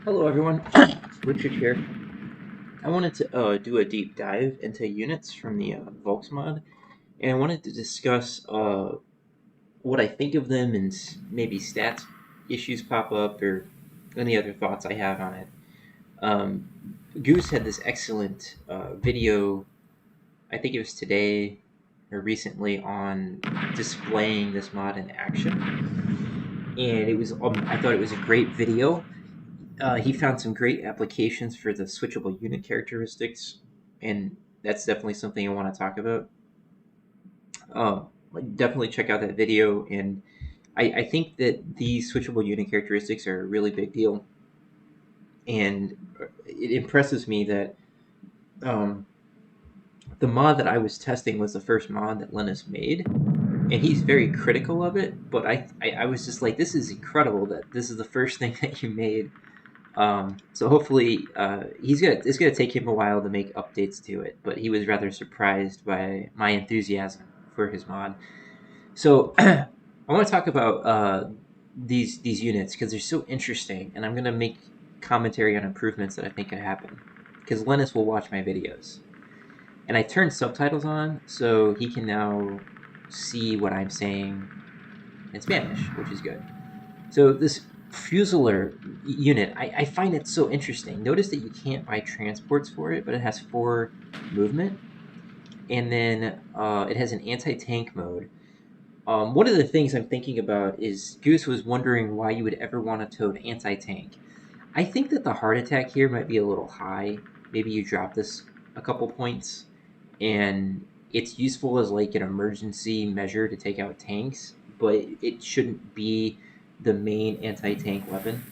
Hello everyone, Richard here. I wanted to do a deep dive into units from the Volks mod, and I wanted to discuss what I think of them and maybe stats issues pop up or any other thoughts I have on it. Um, Goose had this excellent video, I think it was today or recently, on displaying this mod in action, and I thought it was a great video. He found some great applications for the switchable unit characteristics, and that's definitely something I want to talk about. Uh, Definitely check out that video, and I think that these switchable unit characteristics are a really big deal, and it impresses me that um, the mod that I was testing was the first mod that Linus made, and he's very critical of it, but I was just like, this is incredible that this is the first thing that you made. So hopefully, it's gonna take him a while to make updates to it, but he was rather surprised by my enthusiasm for his mod. So I want to talk about these units because they're so interesting, and I'm gonna make commentary on improvements that I think could happen. Because Linus will watch my videos, and I turned subtitles on so he can now see what I'm saying in Spanish, which is good. So this Fusilier unit, I find it so interesting. Notice that you can't buy transports for it, but it has 4 movement, and then it has an anti-tank mode. One of the things I'm thinking about is Goose was wondering why you would ever want to toad anti-tank. I think that the heart attack here might be a little high. Maybe you drop this a couple points, and it's useful as like an emergency measure to take out tanks, but it shouldn't be the main anti-tank weapon.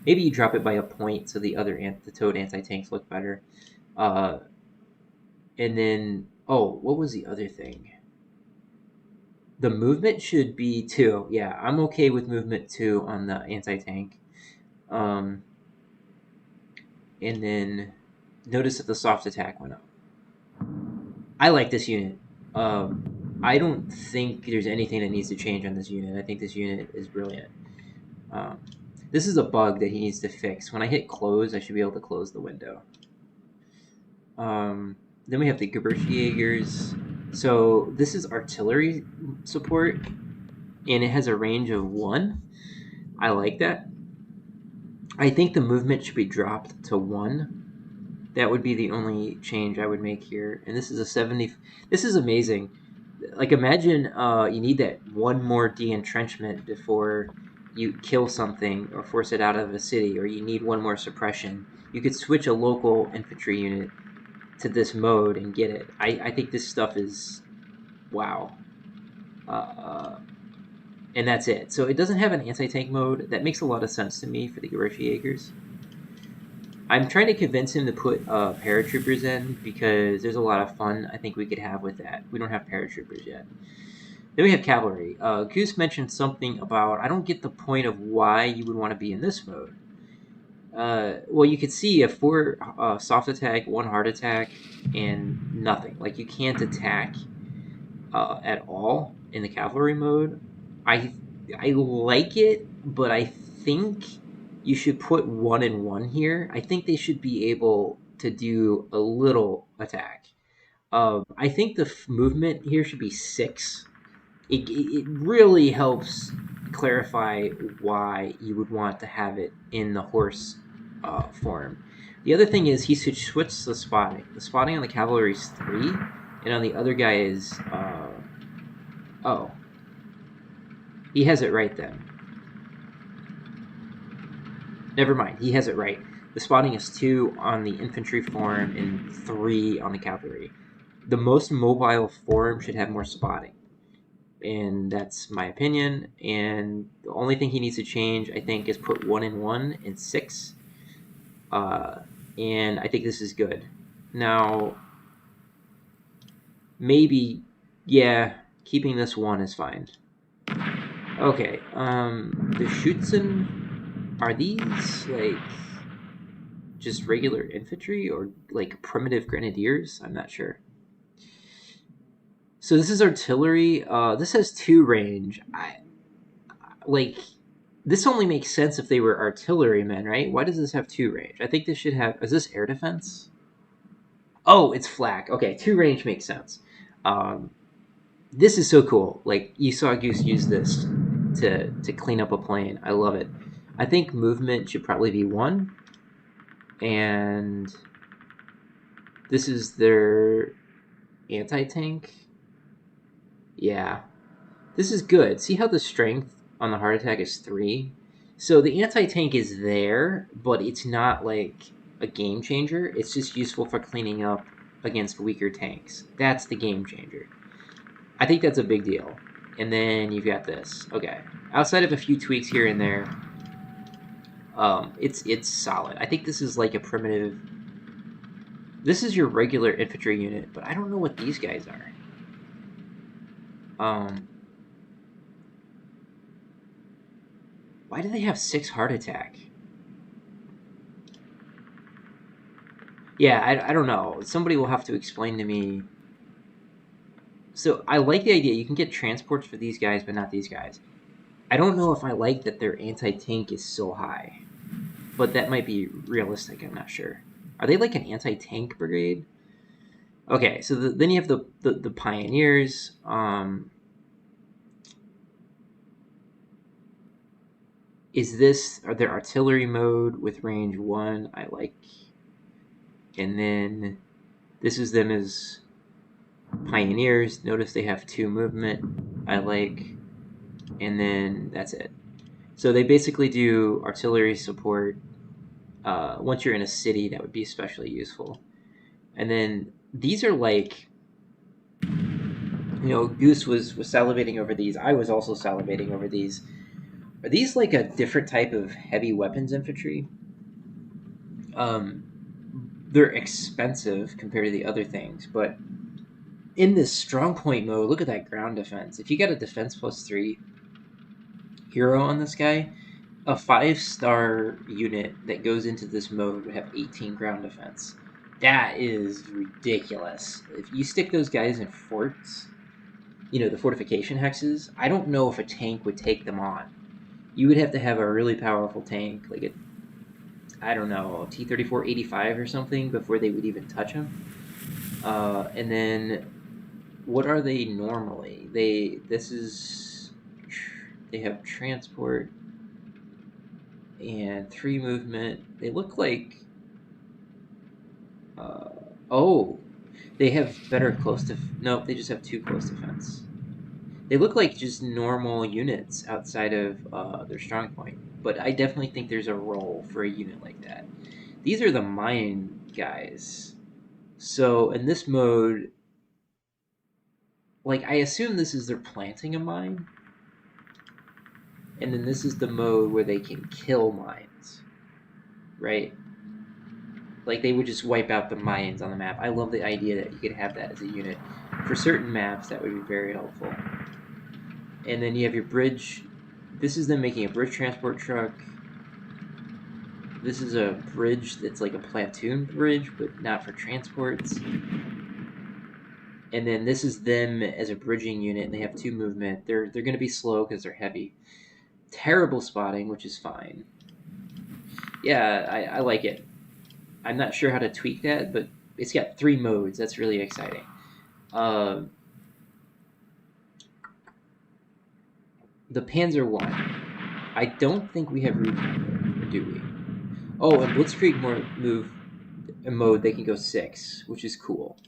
Maybe you drop it by a point so the toad anti-tanks look better. Uh, and then, what was the other thing? The movement should be 2. Yeah, I'm okay with movement 2 on the anti-tank. Um, and then notice that the soft attack went up. I like this unit. I don't think there's anything that needs to change on this unit. I think this unit is brilliant. Um, this is a bug that he needs to fix. When I hit close, I should be able to close the window. Then we have the Gebertjägers. So this is artillery support, and it has a range of 1. I like that. I think the movement should be dropped to 1. That would be the only change I would make here. And this is a 70. This is amazing. Like, imagine you need that 1 more de-entrenchment before you kill something or force it out of a city, or you need 1 more suppression. You could switch a local infantry unit to this mode and get it. I think this stuff is wow. And that's it. So it doesn't have an anti-tank mode. That makes a lot of sense to me for the Gebertjägers. I'm trying to convince him to put paratroopers in because there's a lot of fun I think we could have with that. We don't have paratroopers yet. Then we have cavalry. Goose mentioned something about, I don't get the point of why you would want to be in this mode. Well, you could see a 4 soft attack, 1 hard attack, and nothing. Like, you can't attack at all in the cavalry mode. I like it, but I think you should put 1 and 1 here. I think they should be able to do a little attack. I think the movement here should be 6. It really helps clarify why you would want to have it in the horse form. The other thing is he should switch the spotting. The spotting on the cavalry is 3, and on the other guy is he has it right then. Never mind, he has it right. The spotting is 2 on the infantry form and 3 on the cavalry. The most mobile form should have more spotting, and that's my opinion. And the only thing he needs to change, I think, is put 1 and 1 and 6. And I think this is good. Now, maybe, yeah, keeping this 1 is fine. Okay, the Schützen, are these, like, just regular infantry or, like, primitive grenadiers? I'm not sure. So this is artillery. This has 2 range. Like, this only makes sense if they were artillerymen, right? Why does this have 2 range? I think this should have. Is this air defense? Oh, it's flak. Okay, 2 range makes sense. Um, this is so cool. Like, you saw Goose use this to clean up a plane. I love it. I think movement should probably be 1, and this is their anti-tank. Yeah, this is good. See how the strength on the heart attack is 3? So the anti-tank is there, but it's not like a game changer. It's just useful for cleaning up against weaker tanks. That's the game changer. I think that's a big deal. And then you've got this. Okay. Outside of a few tweaks here and there, it's solid. I think this is like a primitive. This is your regular infantry unit, but I don't know what these guys are. Why do they have 6 heart attack? Yeah, I don't know. Somebody will have to explain to me. So I like the idea. You can get transports for these guys, but not these guys. I don't know if I like that their anti-tank is so high. But that might be realistic. I'm not sure. Are they like an anti-tank brigade? Okay, so then you have the pioneers. Are there artillery mode with range 1? I like. And then this is them as pioneers. Notice they have 2 movement. I like. And then that's it. So they basically do artillery support. Once you're in a city, that would be especially useful. And then these are like, Goose was salivating over these. I was also salivating over these. Are these like a different type of heavy weapons infantry? They're expensive compared to the other things, but in this strong point mode, look at that ground defense. If you got a defense +3 hero on this guy, a 5-star unit that goes into this mode would have 18 ground defense. That is ridiculous. If you stick those guys in forts, the fortification hexes, I don't know if a tank would take them on. You would have to have a really powerful tank, like a T-34-85 or something, before they would even touch them. And then, what are they normally? They have transport and 3 movement. They look like, they have better nope, they just have 2 close defense. They look like just normal units outside of their strong point, but I definitely think there's a role for a unit like that. These are the mine guys. So in this mode, like, I assume this is they're planting a mine, and then this is the mode where they can kill mines, right? Like, they would just wipe out the mines on the map. I love the idea that you could have that as a unit. For certain maps, that would be very helpful. And then you have your bridge. This is them making a bridge transport truck. This is a bridge that's like a platoon bridge, but not for transports. And then this is them as a bridging unit, and they have 2 movement. They're going to be slow because they're heavy. Terrible spotting, which is fine. Yeah, I like it. I'm not sure how to tweak that, but it's got 3 modes. That's really exciting. The Panzer 1. I don't think we have recon, or do we? Oh, in Blitzkrieg mode, they can go 6, which is cool.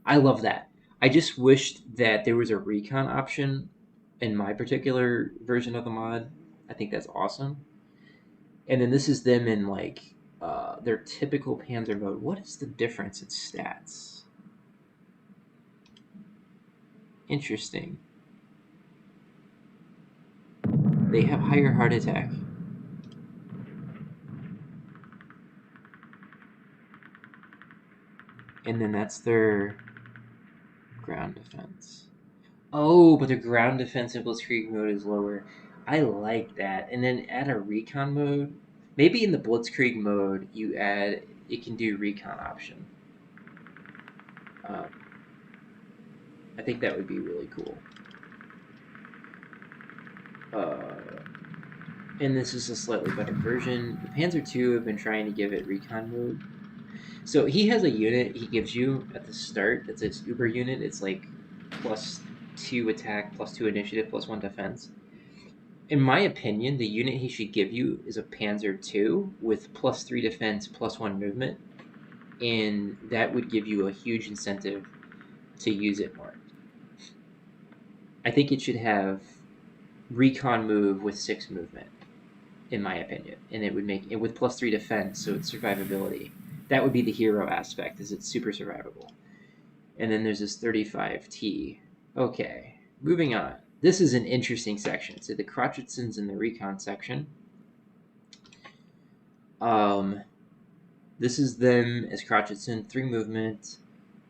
I love that. I just wished that there was a recon option in my particular version of the mod. I think that's awesome. And then this is them in like their typical Panzer mode. What is the difference in stats? Interesting. They have higher heart attack. And then that's their ground defense. Oh, but the ground defense in Blitzkrieg mode is lower. I like that. And then add a recon mode. Maybe in the Blitzkrieg mode, it can do recon option. I think that would be really cool. And this is a slightly better version. The Panzer II have been trying to give it recon mode. So he has a unit he gives you at the start. It's his Uber unit. It's like +2 attack, +2 initiative, +1 defense. In my opinion, the unit he should give you is a Panzer II with +3 defense, +1 movement, and that would give you a huge incentive to use it more. I think it should have recon move with 6 movement, in my opinion, and it would make it with +3 defense, so it's survivability. That would be the hero aspect, is it's super survivable. And then there's this 35T. Okay, moving on. This is an interesting section. So the Crotchetsons in the recon section. This is them as Crotchetson, 3 movement.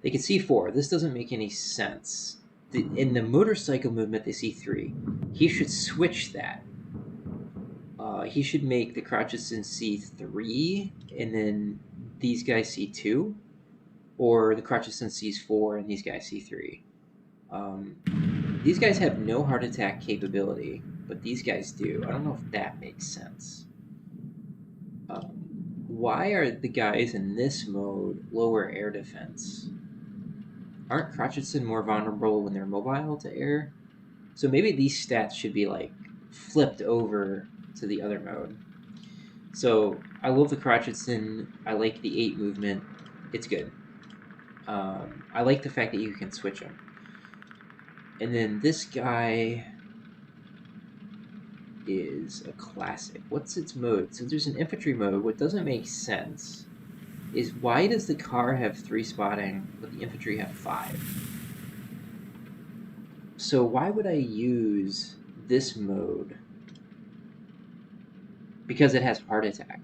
They can see 4. This doesn't make any sense. In the motorcycle movement, they see 3. He should switch that. He should make the Crotchetson see 3, and then these guys see 2. Or the Crotchetson sees 4, and these guys see 3. These guys have no heart attack capability, but these guys do. I don't know if that makes sense. Why are the guys in this mode lower air defense? Aren't Crotchetson more vulnerable when they're mobile to air? So maybe these stats should be like flipped over to the other mode. So I love the Crotchetson. I like the 8 movement. It's good. I like the fact that you can switch them. And then this guy is a classic. What's its mode? So there's an infantry mode. What doesn't make sense is why does the car have 3 spotting, but the infantry have 5? So why would I use this mode? Because it has heart attack.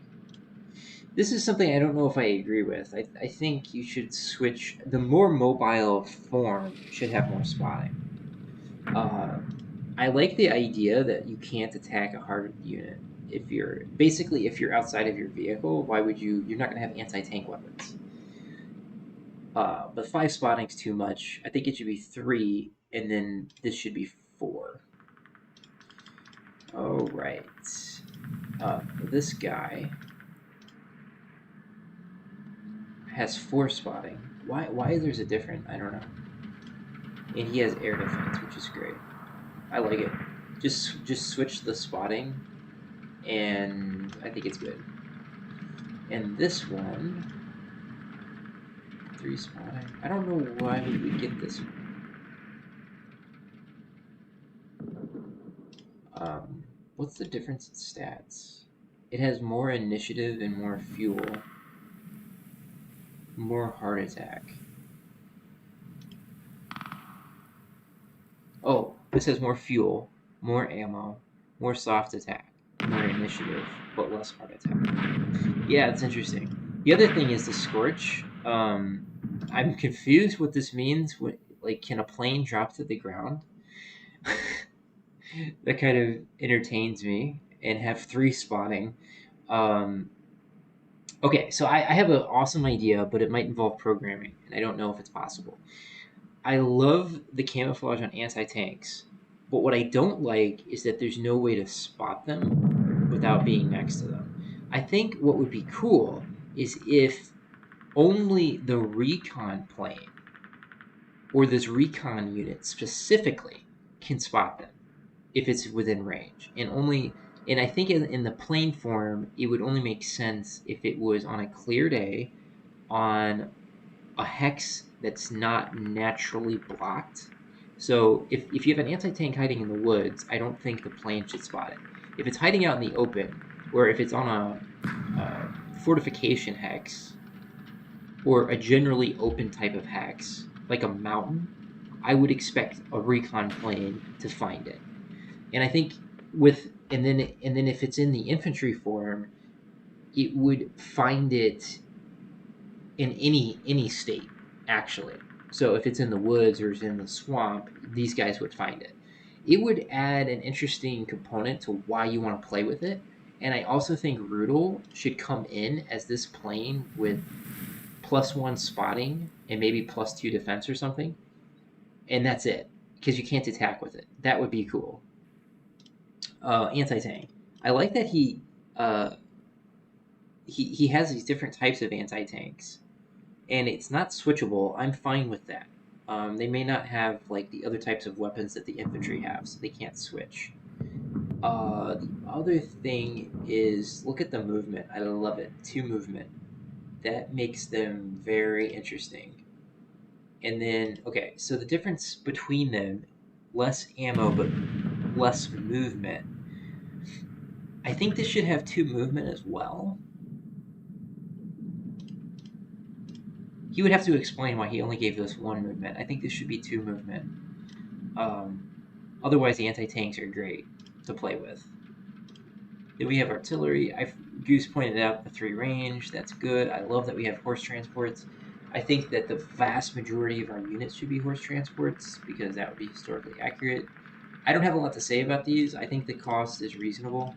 This is something I don't know if I agree with. I think you should switch. The more mobile form should have more spotting. I like the idea that you can't attack a hard unit if you're outside of your vehicle. Why would you? You're not going to have anti-tank weapons. But 5 spotting's too much. I think it should be 3, and then this should be 4. Oh right. This guy has 4 spotting. Why there's a different? I don't know. And he has air defense, which is great. I like it. Just switch the spotting, and I think it's good. And this one, 3 spotting. I don't know why we would get this one. What's the difference in stats? It has more initiative and more fuel. More heart attack. Oh, this has more fuel, more ammo, more soft attack, more initiative, but less heart attack. Yeah, it's interesting. The other thing is the Scorch. I'm confused what this means. Can a plane drop to the ground? That kind of entertains me, and have 3 spotting. Okay, so I have an awesome idea, but it might involve programming, and I don't know if it's possible. I love the camouflage on anti-tanks, but what I don't like is that there's no way to spot them without being next to them. I think what would be cool is if only the recon plane or this recon unit specifically can spot them if it's within range, and I think in the plane form it would only make sense if it was on a clear day on a hex that's not naturally blocked. So if you have an anti-tank hiding in the woods, I don't think the plane should spot it. If it's hiding out in the open, or if it's on a fortification hex, or a generally open type of hex, like a mountain, I would expect a recon plane to find it. And I think and then if it's in the infantry form, it would find it in any state, actually. So if it's in the woods or it's in the swamp, these guys would find it. It would add an interesting component to why you want to play with it. And I also think Rudel should come in as this plane with +1 spotting and maybe +2 defense or something. and that's it, because you can't attack with it. That would be cool. Anti-tank. I like that he has these different types of anti-tanks, and it's not switchable. I'm fine with that. They may not have like the other types of weapons that the infantry have, so they can't switch. The other thing is look at the movement. I love it. 2 movement. That makes them very interesting. And then, okay, so the difference between them, less ammo but less movement. I think this should have 2 movement as well. He would have to explain why he only gave this 1 movement. I think this should be 2 movement. Otherwise, the anti-tanks are great to play with. Then we have artillery. Goose pointed out the 3 range. That's good. I love that we have horse transports. I think that the vast majority of our units should be horse transports because that would be historically accurate. I don't have a lot to say about these. I think the cost is reasonable.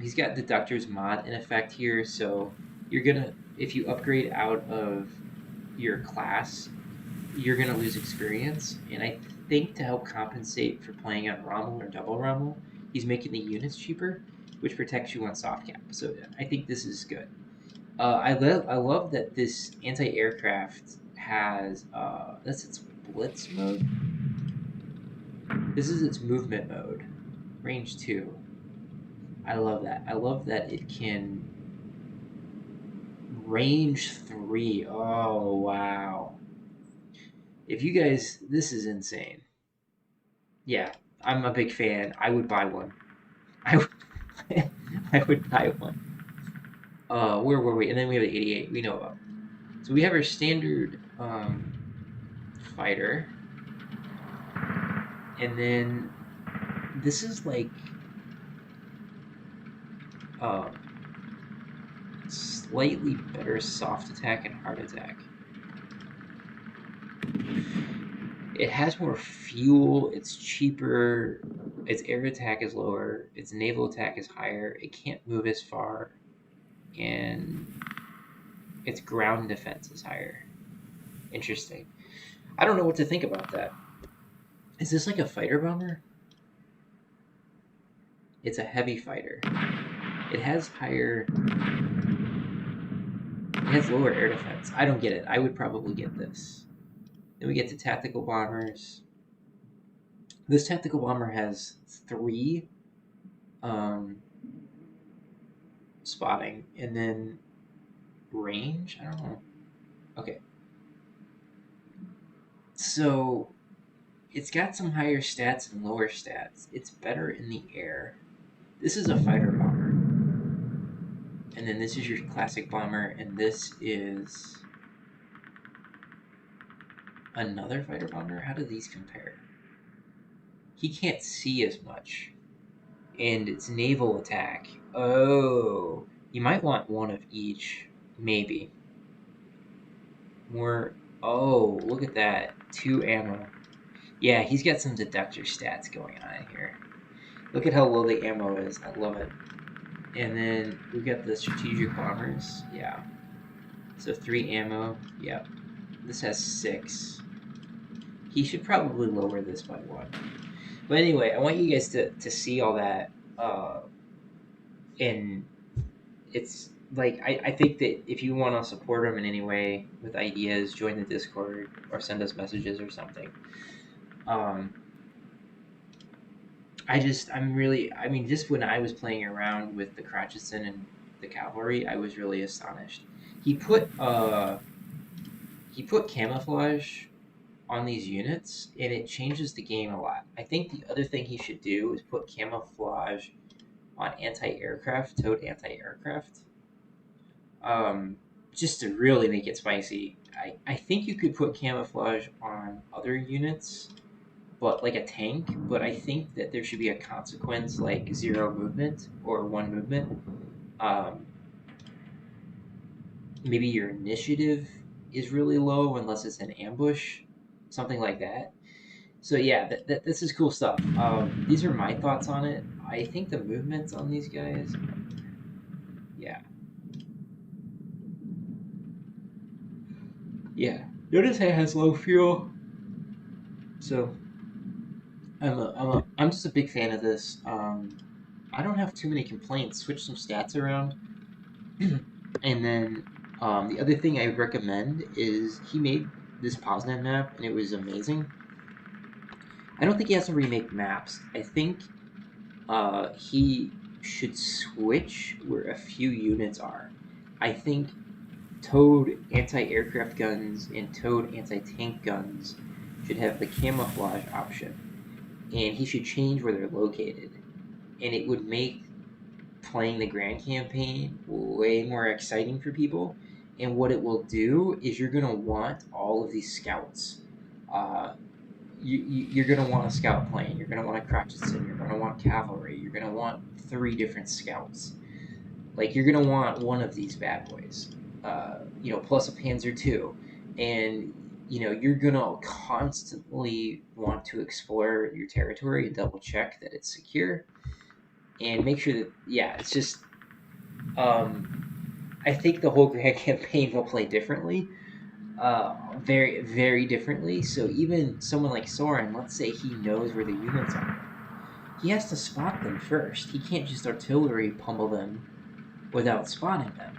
He's got deductors mod in effect here, so you're gonna, if you upgrade out of your class, you're gonna lose experience. And I think to help compensate for playing on Rommel or double Rommel, he's making the units cheaper, which protects you on soft cap. So I think this is good. I love that this anti-aircraft has that's its blitz mode. This is its movement mode, range 2. I love that. I love that it can range 3. Oh wow! If you guys, this is insane. Yeah, I'm a big fan. I would buy one. I would, I would buy one. Where were we? And then we have the 88. We know about. So we have our standard fighter, and then this is like slightly better soft attack and hard attack. It has more fuel, it's cheaper, its air attack is lower, its naval attack is higher, it can't move as far, and its ground defense is higher. Interesting. I don't know what to think about that. Is this like a fighter bomber? It's a heavy fighter. It has lower air defense. I don't get it. I would probably get this. Then we get to tactical bombers. This tactical bomber has 3 spotting, and then range? I don't know. Okay. So it's got some higher stats and lower stats. It's better in the air. This is a fighter bomber. And then this is your classic bomber, and this is another fighter bomber. How do these compare? He can't see as much. And it's naval attack. Oh, you might want one of each, maybe. More. Oh, look at that. 2 ammo. Yeah, he's got some deductor stats going on here. Look at how low the ammo is. I love it. And then we got the strategic bombers. Yeah. So 3 ammo. Yep. This has 6. He should probably lower this by 1. But anyway, I want you guys to see all that. And it's like, I think that if you want to support him in any way with ideas, join the Discord or send us messages or something. Just when I was playing around with the Crotcheson and the Cavalry, I was really astonished. He put camouflage on these units, and it changes the game a lot. I think the other thing he should do is put camouflage on anti-aircraft, towed anti-aircraft, just to really make it spicy. I think you could put camouflage on other units, but like a tank, but I think that there should be a consequence like 0 movement or 1 movement. Maybe your initiative is really low unless it's an ambush, something like that. So yeah, this is cool stuff. These are my thoughts on it. I think the movements on these guys, yeah. Yeah. Notice it has low fuel. So I'm just a big fan of this. I don't have too many complaints. Switch some stats around, and then the other thing I would recommend is he made this Poznan map, and it was amazing. I don't think he has to remake maps. I think he should switch where a few units are. I think towed anti-aircraft guns and towed anti-tank guns should have the camouflage option, and he should change where they're located, and it would make playing the grand campaign way more exciting for people. And what it will do is you're gonna want all of these scouts. Uh, you're gonna want a scout plane. You're gonna want a Crotchetson. You're gonna want cavalry. You're gonna want 3 different scouts. Like you're gonna want one of these bad boys. Plus a Panzer II, and you're gonna constantly want to explore your territory and double check that it's secure and make sure that it's just I think the whole grand campaign will play differently, very very differently. So even someone like Soren, let's say he knows where the units are, he has to spot them first. He can't just artillery pummel them without spotting them,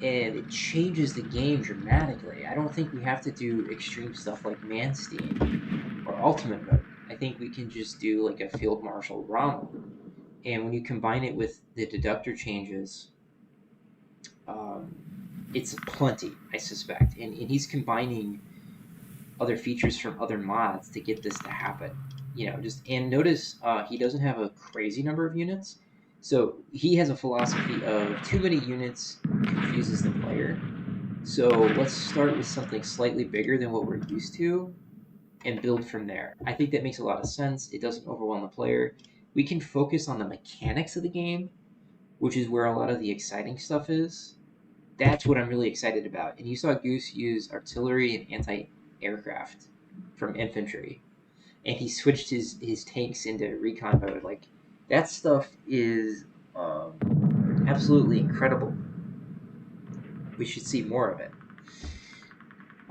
and it changes the game dramatically. I don't think we have to do extreme stuff like Manstein or Ultimate Mode. I think we can just do like a Field Marshal Rommel, and when you combine it with the deductor changes, um, it's plenty, I suspect. And he's combining other features from other mods to get this to happen. And notice he doesn't have a crazy number of units. So he has a philosophy of too many units confuses the player. So let's start with something slightly bigger than what we're used to and build from there. I think that makes a lot of sense. It doesn't overwhelm the player. We can focus on the mechanics of the game, which is where a lot of the exciting stuff is. That's what I'm really excited about. And you saw Goose use artillery and anti-aircraft from infantry, and he switched his tanks into recon mode. Like that stuff is absolutely incredible. We should see more of it.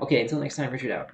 Okay, until next time, Richard out.